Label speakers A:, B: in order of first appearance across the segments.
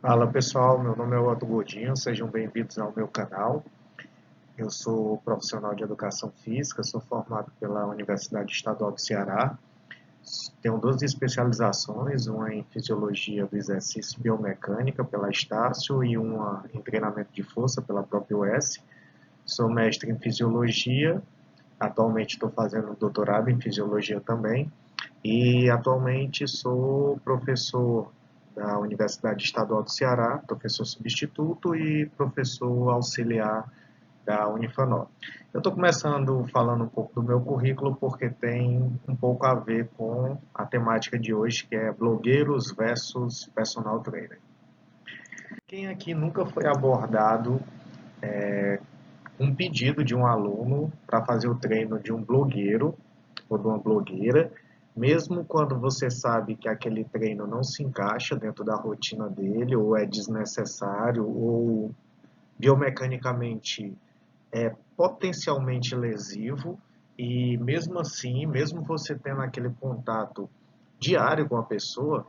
A: Fala pessoal, meu nome é Otto Godinho, sejam bem-vindos ao meu canal. Eu sou profissional de educação física, sou formado pela Universidade Estadual do Ceará. Tenho duas especializações, uma em fisiologia do exercício e biomecânica pela Estácio e uma em treinamento de força pela própria UES. Sou mestre em fisiologia, atualmente estou fazendo doutorado em fisiologia também. E atualmente sou professor da Universidade Estadual do Ceará, professor substituto e professor auxiliar da Unifanor. Eu estou começando falando um pouco do meu currículo porque tem um pouco a ver com a temática de hoje, que é blogueiros versus personal trainer. Quem aqui nunca foi abordado um pedido de um aluno para fazer o treino de um blogueiro ou de uma blogueira, mesmo quando você sabe que aquele treino não se encaixa dentro da rotina dele, ou é desnecessário, ou biomecanicamente é potencialmente lesivo, e mesmo assim, mesmo você tendo aquele contato diário com a pessoa,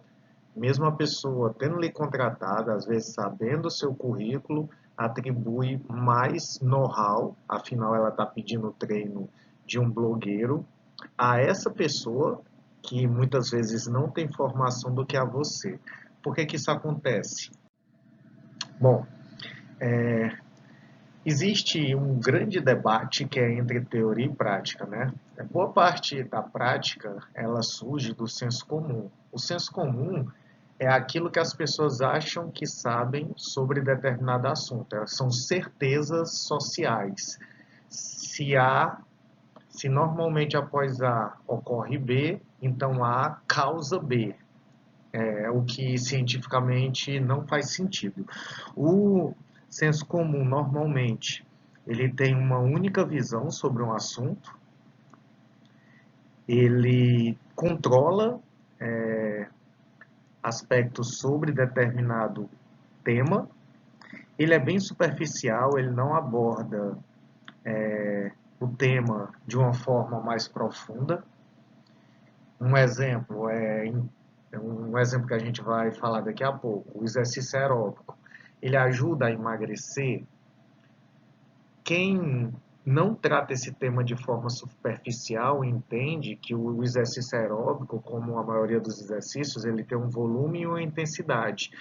A: mesmo a pessoa tendo lhe contratado, às vezes sabendo o seu currículo, atribui mais know-how, afinal ela está pedindo treino de um blogueiro, a essa pessoa que muitas vezes não tem formação do que a você. Por que que isso acontece? Bom, existe um grande debate que é entre teoria e prática, né? Boa parte da prática, ela surge do senso comum. O senso comum é aquilo que as pessoas acham que sabem sobre determinado assunto. Elas são certezas sociais. Se A, se normalmente após A ocorre B, então A causa B. É o que cientificamente não faz sentido. O senso comum, normalmente, ele tem uma única visão sobre um assunto, ele controla aspectos sobre determinado tema, ele é bem superficial, ele não aborda o tema de uma forma mais profunda. Um exemplo um exemplo que a gente vai falar daqui a pouco, o exercício aeróbico. Ele ajuda a emagrecer. Quem não trata esse tema de forma superficial entende que o exercício aeróbico, como a maioria dos exercícios, ele tem um volume e uma intensidade.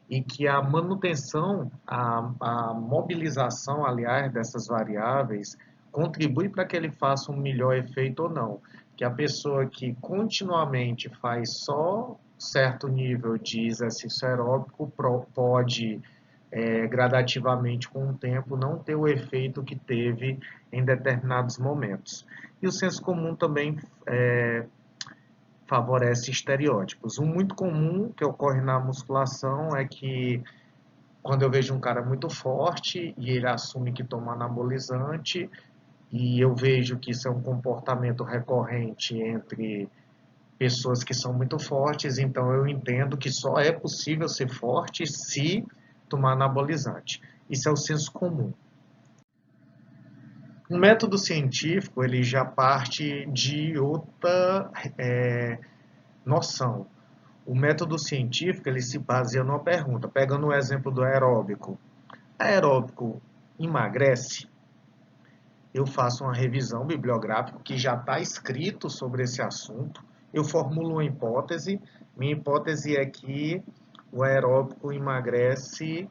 A: E que a manutenção, a mobilização, aliás, dessas variáveis contribui para que ele faça um melhor efeito ou não. Que a pessoa que continuamente faz só certo nível de exercício aeróbico pode gradativamente com o tempo não ter o efeito que teve em determinados momentos. E o senso comum também favorece estereótipos. Um muito comum que ocorre na musculação é que quando eu vejo um cara muito forte e ele assume que toma anabolizante, e eu vejo que isso é um comportamento recorrente entre pessoas que são muito fortes, então eu entendo que só é possível ser forte se tomar anabolizante. Isso é o senso comum. O método científico ele já parte de outra noção. O método científico ele se baseia numa pergunta. Pegando o exemplo do aeróbico. Aeróbico emagrece? Eu faço uma revisão bibliográfica que já está escrito sobre esse assunto. Eu formulo uma hipótese. Minha hipótese é que o aeróbico emagrece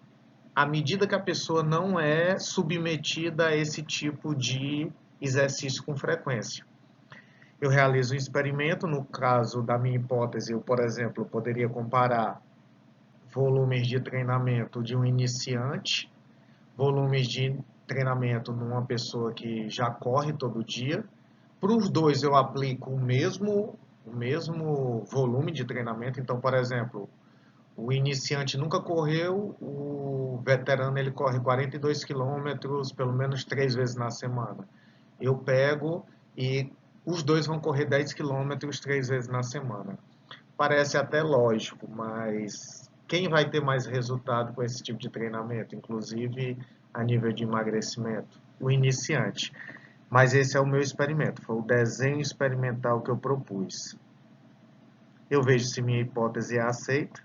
A: à medida que a pessoa não é submetida a esse tipo de exercício com frequência. Eu realizo um experimento, no caso da minha hipótese, eu, por exemplo, poderia comparar volumes de treinamento de um iniciante, volumes de treinamento numa pessoa que já corre todo dia. Para os dois eu aplico o mesmo volume de treinamento. Então, por exemplo, o iniciante nunca correu, o veterano ele corre 42 quilômetros pelo menos 3 vezes na semana. Eu pego e os dois vão correr 10 quilômetros 3 vezes na semana. Parece até lógico, mas quem vai ter mais resultado com esse tipo de treinamento, inclusive a nível de emagrecimento? O iniciante. Mas esse é o meu experimento, foi o desenho experimental que eu propus. Eu vejo se minha hipótese é aceita.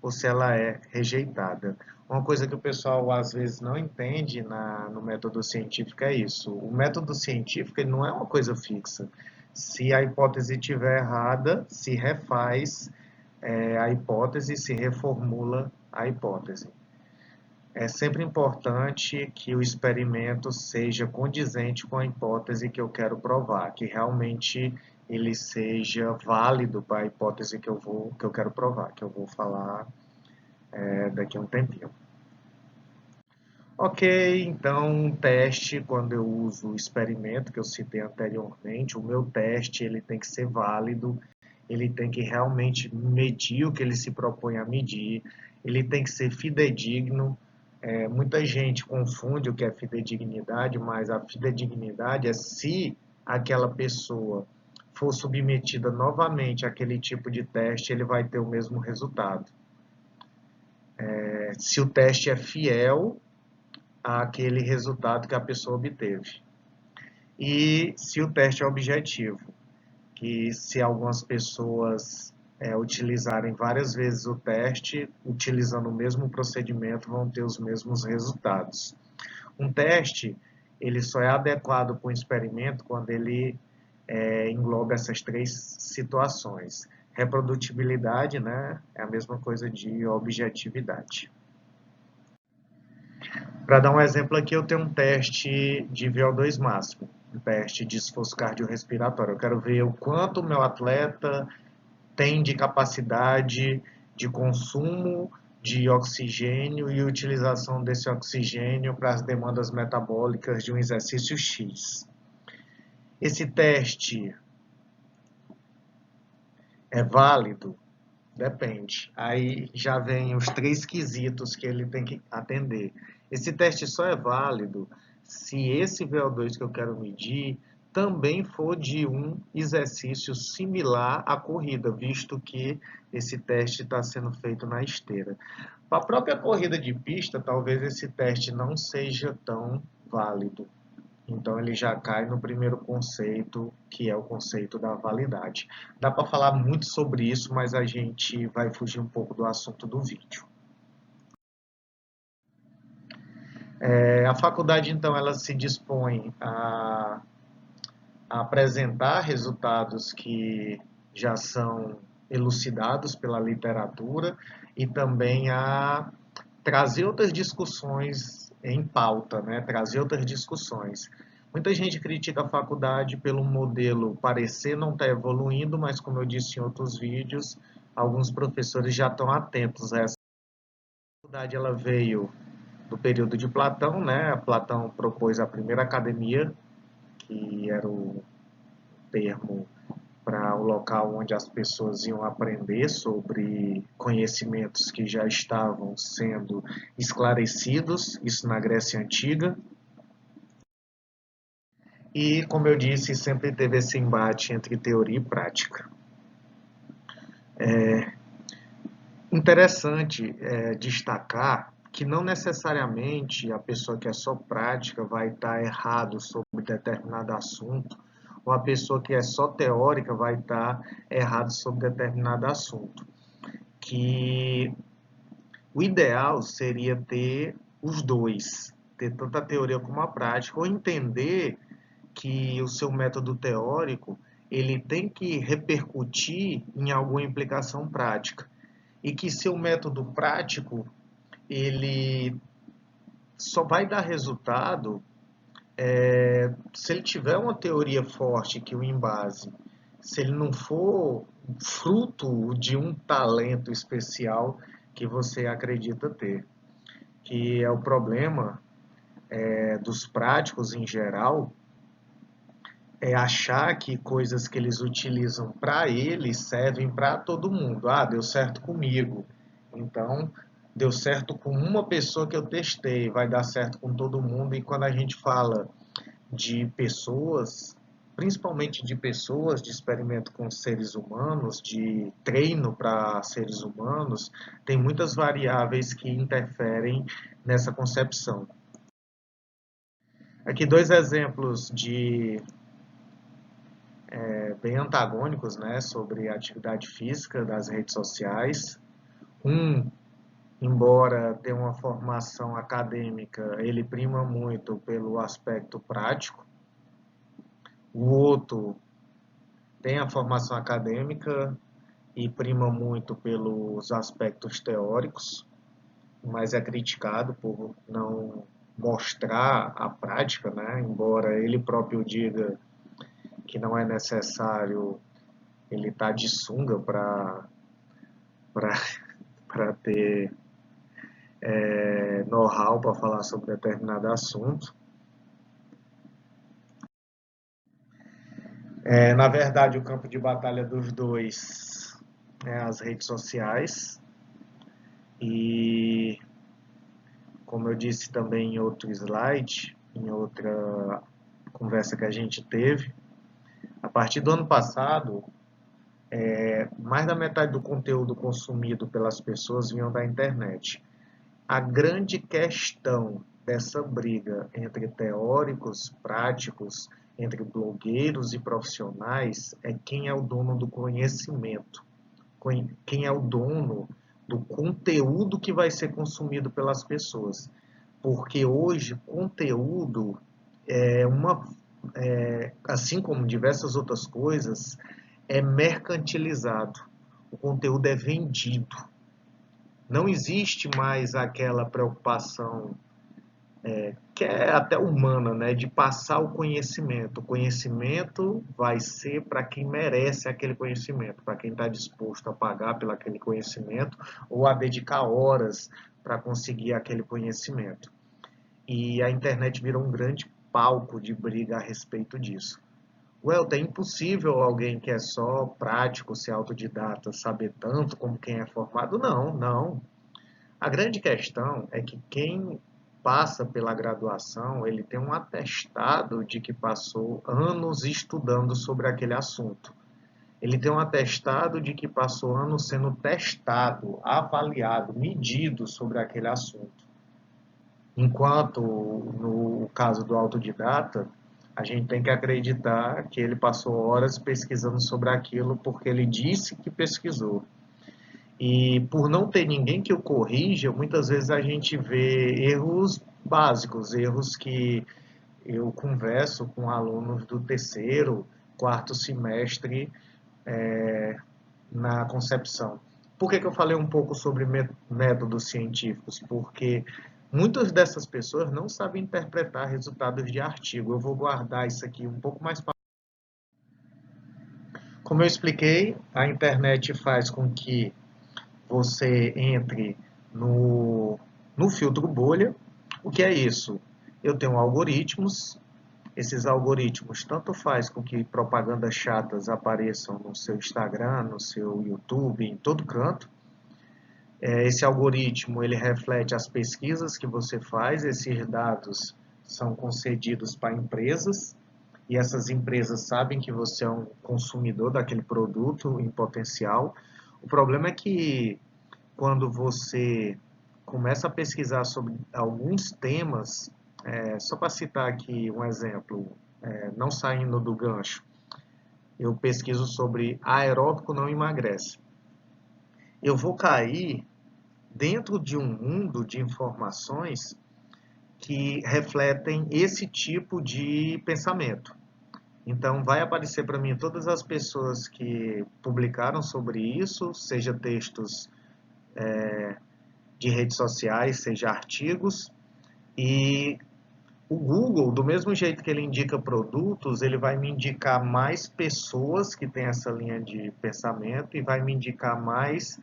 A: ou se ela é rejeitada. Uma coisa que o pessoal às vezes não entende no método científico é isso. O método científico ele não é uma coisa fixa. Se a hipótese estiver errada, se refaz a hipótese, se reformula a hipótese. É sempre importante que o experimento seja condizente com a hipótese que eu quero provar, que realmente ele seja válido para a hipótese que eu quero provar, que eu vou falar daqui a um tempinho. Ok, então um teste, quando eu uso o experimento que eu citei anteriormente, o meu teste ele tem que ser válido, ele tem que realmente medir o que ele se propõe a medir, ele tem que ser fidedigno. Muita gente confunde o que é fidedignidade, mas a fidedignidade é se aquela pessoa for submetida novamente àquele tipo de teste, ele vai ter o mesmo resultado. Se o teste é fiel àquele resultado que a pessoa obteve. E se o teste é objetivo, que se algumas pessoas utilizarem várias vezes o teste, utilizando o mesmo procedimento, vão ter os mesmos resultados. Um teste, ele só é adequado para um experimento quando ele engloba essas três situações. Reprodutibilidade, né, é a mesma coisa de objetividade. Para dar um exemplo aqui, eu tenho um teste de VO2 máximo, um teste de esforço cardiorrespiratório. Eu quero ver o quanto o meu atleta tem de capacidade de consumo de oxigênio e utilização desse oxigênio para as demandas metabólicas de um exercício X. Esse teste é válido? Depende. Aí já vem os três quesitos que ele tem que atender. Esse teste só é válido se esse VO2 que eu quero medir também for de um exercício similar à corrida, visto que esse teste está sendo feito na esteira. Para a própria corrida de pista, talvez esse teste não seja tão válido. Então ele já cai no primeiro conceito, que é o conceito da validade. Dá para falar muito sobre isso, mas a gente vai fugir um pouco do assunto do vídeo. A faculdade, então, ela se dispõe a apresentar resultados que já são elucidados pela literatura e também a trazer outras discussões em pauta, né? Trazer outras discussões. Muita gente critica a faculdade pelo modelo parecer não estar evoluindo, mas como eu disse em outros vídeos, alguns professores já estão atentos a essa faculdade. Ela veio do período de Platão, né? Platão propôs a primeira academia, que era o termo para o local onde as pessoas iam aprender sobre conhecimentos que já estavam sendo esclarecidos, isso na Grécia Antiga. E, como eu disse, sempre teve esse embate entre teoria e prática. Interessante destacar que não necessariamente a pessoa que é só prática vai estar errado sobre determinado assunto, ou a pessoa que é só teórica vai estar errado sobre determinado assunto. Que o ideal seria ter os dois, ter tanto a teoria como a prática, ou entender que o seu método teórico ele tem que repercutir em alguma implicação prática e que seu método prático ele só vai dar resultado se ele tiver uma teoria forte que o embase, se ele não for fruto de um talento especial que você acredita ter, que é o problema dos práticos em geral, é achar que coisas que eles utilizam para eles servem para todo mundo. Ah, deu certo comigo. Então, deu certo com uma pessoa que eu testei, vai dar certo com todo mundo. E quando a gente fala de pessoas, principalmente de pessoas, de experimento com seres humanos, de treino para seres humanos, tem muitas variáveis que interferem nessa concepção. Aqui dois exemplos bem antagônicos, né, sobre a atividade física das redes sociais. Um embora tenha uma formação acadêmica, ele prima muito pelo aspecto prático. O outro tem a formação acadêmica e prima muito pelos aspectos teóricos, mas é criticado por não mostrar a prática, né? Embora ele próprio diga que não é necessário ele estar de sunga para ter know-how para falar sobre determinado assunto. Na verdade, o campo de batalha dos dois é as redes sociais e, como eu disse também em outro slide, em outra conversa que a gente teve, a partir do ano passado, mais da metade do conteúdo consumido pelas pessoas vinham da internet. A grande questão dessa briga entre teóricos, práticos, entre blogueiros e profissionais é quem é o dono do conhecimento, quem é o dono do conteúdo que vai ser consumido pelas pessoas. Porque hoje conteúdo assim como diversas outras coisas, é mercantilizado. O conteúdo é vendido. Não existe mais aquela preocupação que é até humana, né, de passar o conhecimento. O conhecimento vai ser para quem merece aquele conhecimento, para quem está disposto a pagar pelo aquele conhecimento ou a dedicar horas para conseguir aquele conhecimento. E a internet virou um grande palco de briga a respeito disso. Welter, é impossível alguém que é só prático, ser autodidata, saber tanto como quem é formado? Não, não. A grande questão é que quem passa pela graduação, ele tem um atestado de que passou anos estudando sobre aquele assunto. Ele tem um atestado de que passou anos sendo testado, avaliado, medido sobre aquele assunto. Enquanto no caso do autodidata, a gente tem que acreditar que ele passou horas pesquisando sobre aquilo porque ele disse que pesquisou. E por não ter ninguém que o corrija, muitas vezes a gente vê erros básicos, erros que eu converso com alunos do terceiro, quarto semestre na concepção. Por que eu falei um pouco sobre métodos científicos? Porque muitas dessas pessoas não sabem interpretar resultados de artigo. Eu vou guardar isso aqui um pouco mais para. Como eu expliquei, a internet faz com que você entre no filtro bolha. O que é isso? Eu tenho algoritmos. Esses algoritmos tanto faz com que propagandas chatas apareçam no seu Instagram, no seu YouTube, em todo canto. Esse algoritmo ele reflete as pesquisas que você faz, esses dados são concedidos para empresas e essas empresas sabem que você é um consumidor daquele produto em potencial. O problema é que quando você começa a pesquisar sobre alguns temas, só para citar aqui um exemplo, não saindo do gancho, eu pesquiso sobre aeróbico não emagrece. Eu vou cair dentro de um mundo de informações que refletem esse tipo de pensamento. Então, vai aparecer para mim todas as pessoas que publicaram sobre isso, seja textos de redes sociais, seja artigos, e o Google, do mesmo jeito que ele indica produtos, ele vai me indicar mais pessoas que têm essa linha de pensamento e vai me indicar mais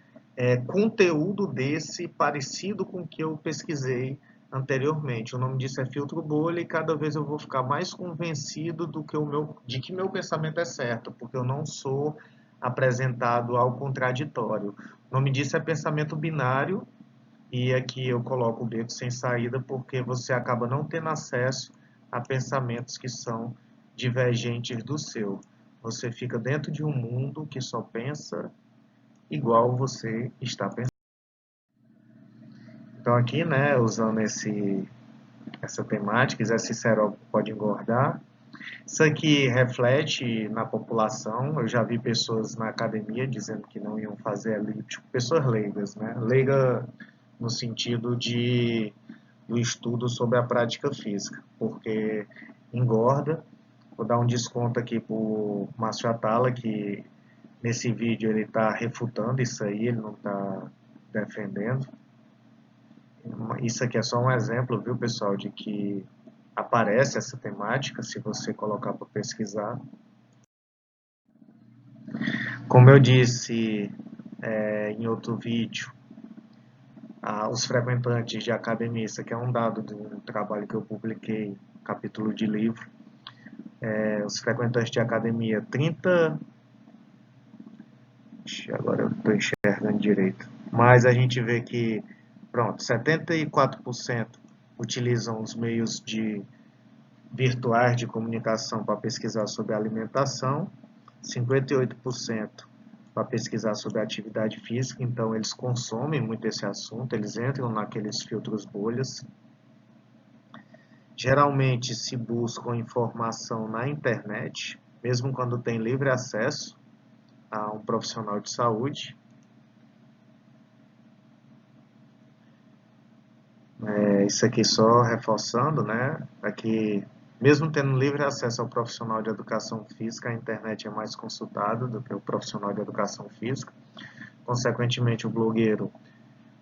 A: conteúdo desse parecido com o que eu pesquisei anteriormente. O nome disso é filtro bolha e cada vez eu vou ficar mais convencido de que meu pensamento é certo, porque eu não sou apresentado ao contraditório. O nome disso é pensamento binário e aqui eu coloco o beco sem saída porque você acaba não tendo acesso a pensamentos que são divergentes do seu. Você fica dentro de um mundo que só pensa igual você está pensando. Então aqui, né, usando essa temática, esse sincero pode engordar. Isso aqui reflete na população. Eu já vi pessoas na academia dizendo que não iam fazer elíptico, pessoas leigas, né? Leiga no sentido do estudo sobre a prática física, porque engorda. Vou dar um desconto aqui para o Márcio Atala, que nesse vídeo ele está refutando isso aí, ele não está defendendo. Isso aqui é só um exemplo, viu, pessoal, de que aparece essa temática, se você colocar para pesquisar. Como eu disse em outro vídeo, os frequentantes de academia, isso aqui é um dado de um trabalho que eu publiquei, capítulo de livro, os frequentantes de academia, agora eu estou enxergando direito, mas a gente vê que, pronto, 74% utilizam os meios virtuais de comunicação para pesquisar sobre alimentação, 58% para pesquisar sobre atividade física, então eles consomem muito esse assunto, eles entram naqueles filtros bolhas. Geralmente se busca informação na internet, mesmo quando tem livre acesso a um profissional de saúde. Isso aqui só reforçando, né? Aqui, mesmo tendo livre acesso ao profissional de educação física, a internet é mais consultada do que o profissional de educação física. Consequentemente, o blogueiro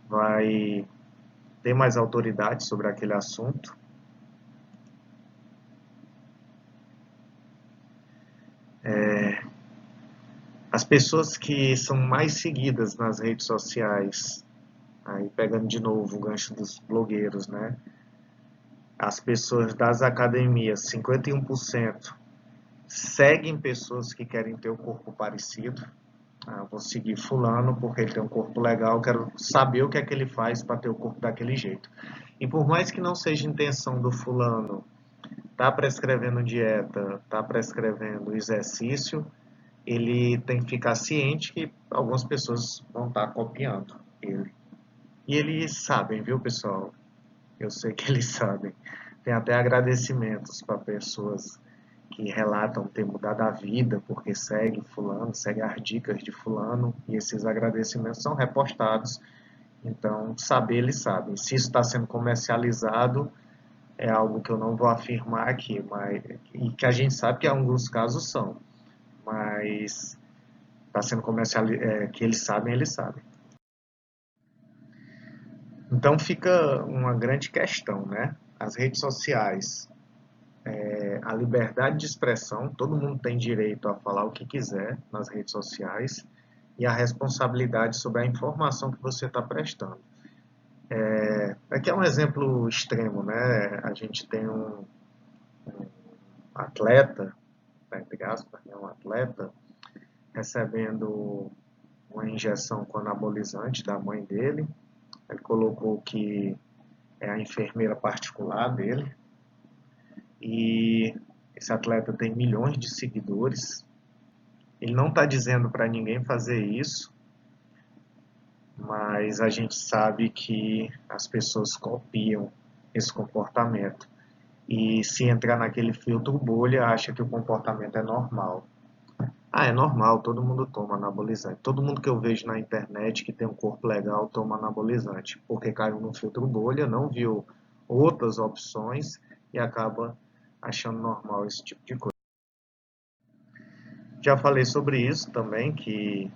A: vai ter mais autoridade sobre aquele assunto. As pessoas que são mais seguidas nas redes sociais, aí pegando de novo o gancho dos blogueiros, né? As pessoas das academias, 51% seguem pessoas que querem ter o corpo parecido. Vou seguir fulano porque ele tem um corpo legal, quero saber o que é que ele faz para ter o corpo daquele jeito. E por mais que não seja intenção do fulano tá prescrevendo dieta, tá prescrevendo exercício, ele tem que ficar ciente que algumas pessoas vão estar copiando ele. E eles sabem, viu, pessoal? Eu sei que eles sabem. Tem até agradecimentos para pessoas que relatam ter mudado a vida porque segue fulano, segue as dicas de fulano, e esses agradecimentos são repostados. Então, saber eles sabem. Se isso está sendo comercializado, é algo que eu não vou afirmar aqui, mas e que a gente sabe que em alguns casos são, mas está sendo comercializado, que eles sabem, eles sabem. Então fica uma grande questão, né? As redes sociais, a liberdade de expressão, todo mundo tem direito a falar o que quiser nas redes sociais, e a responsabilidade sobre a informação que você está prestando. Aqui é um exemplo extremo, né? A gente tem um atleta, entre aspas, né? Um atleta recebendo uma injeção com anabolizante da mãe dele. Ele colocou que é a enfermeira particular dele. E esse atleta tem milhões de seguidores. Ele não está dizendo para ninguém fazer isso, mas a gente sabe que as pessoas copiam esse comportamento. E se entrar naquele filtro bolha, acha que o comportamento é normal. É normal, todo mundo toma anabolizante. Todo mundo que eu vejo na internet que tem um corpo legal toma anabolizante, porque caiu no filtro bolha, não viu outras opções e acaba achando normal esse tipo de coisa. Já falei sobre isso também, que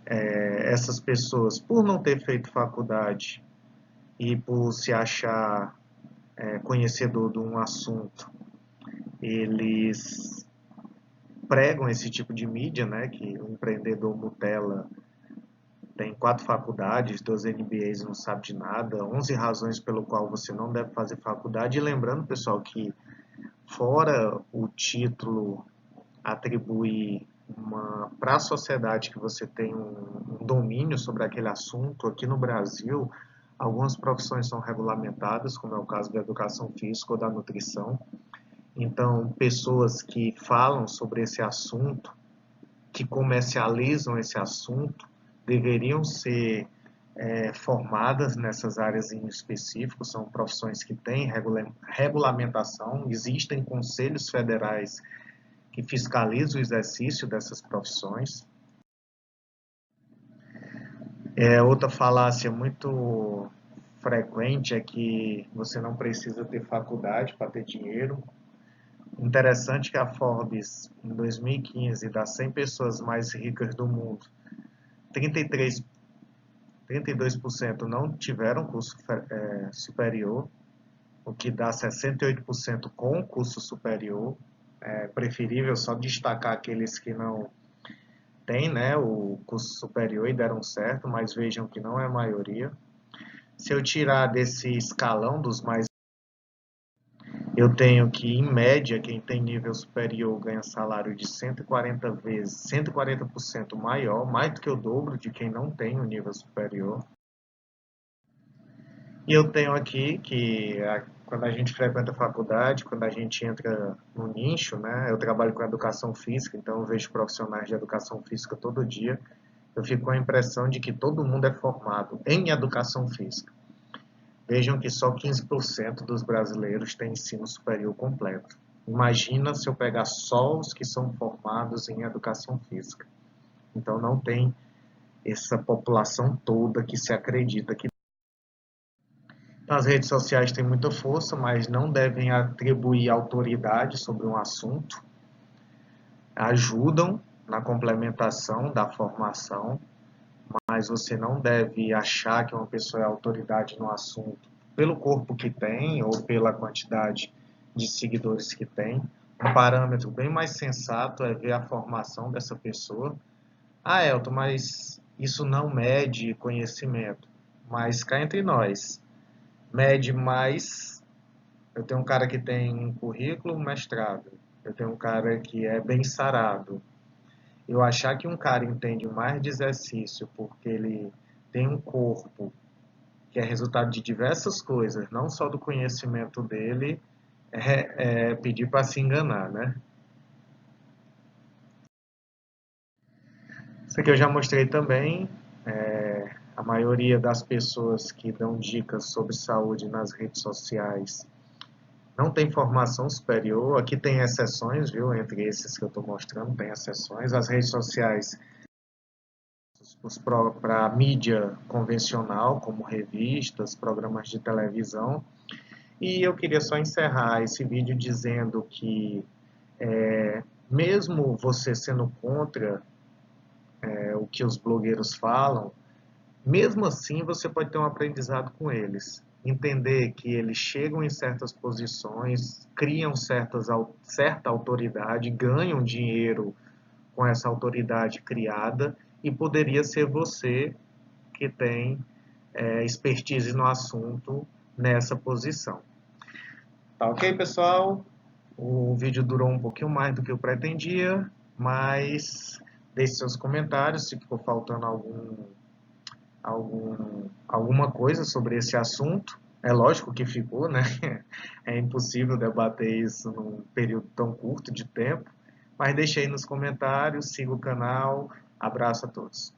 A: essas pessoas, por não ter feito faculdade e por se achar conhecedor de um assunto, eles pregam esse tipo de mídia, né, que o empreendedor Mutela tem 4 faculdades, 2 MBAs e não sabe de nada, 11 razões pelo qual você não deve fazer faculdade. E lembrando, pessoal, que fora o título atribuir para a sociedade que você tem um domínio sobre aquele assunto, aqui no Brasil, algumas profissões são regulamentadas, como é o caso da educação física ou da nutrição. Então, pessoas que falam sobre esse assunto, que comercializam esse assunto, deveriam ser formadas nessas áreas em específico, são profissões que têm regulamentação, existem conselhos federais que fiscalizam o exercício dessas profissões. Outra falácia muito frequente é que você não precisa ter faculdade para ter dinheiro. Interessante que a Forbes, em 2015, das 100 pessoas mais ricas do mundo, 33, 32% não tiveram curso superior, o que dá 68% com curso superior. É preferível só destacar aqueles que não têm, né, o curso superior e deram certo, mas vejam que não é a maioria. Se eu tirar desse escalão dos mais, eu tenho que, em média, quem tem nível superior ganha salário de 140 vezes, 140% maior, mais do que o dobro de quem não tem o nível superior. E eu tenho aqui que quando a gente frequenta a faculdade, quando a gente entra no nicho, né? Eu trabalho com educação física, então eu vejo profissionais de educação física todo dia. Eu fico com a impressão de que todo mundo é formado em educação física. Vejam que só 15% dos brasileiros têm ensino superior completo. Imagina se eu pegar só os que são formados em educação física. Então não tem essa população toda que se acredita que as redes sociais têm muita força, mas não devem atribuir autoridade sobre um assunto. Ajudam na complementação da formação, mas você não deve achar que uma pessoa é autoridade no assunto pelo corpo que tem ou pela quantidade de seguidores que tem. Um parâmetro bem mais sensato é ver a formação dessa pessoa. Ah, Elton, mas isso não mede conhecimento. Mas cá entre nós, mede mais. Eu tenho um cara que tem um currículo, um mestrado. Eu tenho um cara que é bem sarado. Eu achar que um cara entende mais de exercício porque ele tem um corpo que é resultado de diversas coisas, não só do conhecimento dele, é pedir para se enganar, né? Isso aqui eu já mostrei também. A maioria das pessoas que dão dicas sobre saúde nas redes sociais não tem formação superior. Aqui tem exceções, viu? Entre esses que eu estou mostrando, tem exceções. As redes sociais para mídia convencional, como revistas, programas de televisão. E eu queria só encerrar esse vídeo dizendo que, mesmo você sendo contra o que os blogueiros falam, mesmo assim você pode ter um aprendizado com eles. Entender que eles chegam em certas posições, criam certa autoridade, ganham dinheiro com essa autoridade criada e poderia ser você que tem expertise no assunto nessa posição. Tá ok, pessoal? O vídeo durou um pouquinho mais do que eu pretendia, mas deixe seus comentários se ficou faltando alguma coisa sobre esse assunto. É lógico que ficou, né? É impossível debater isso num período tão curto de tempo, mas deixe aí nos comentários, siga o canal, abraço a todos.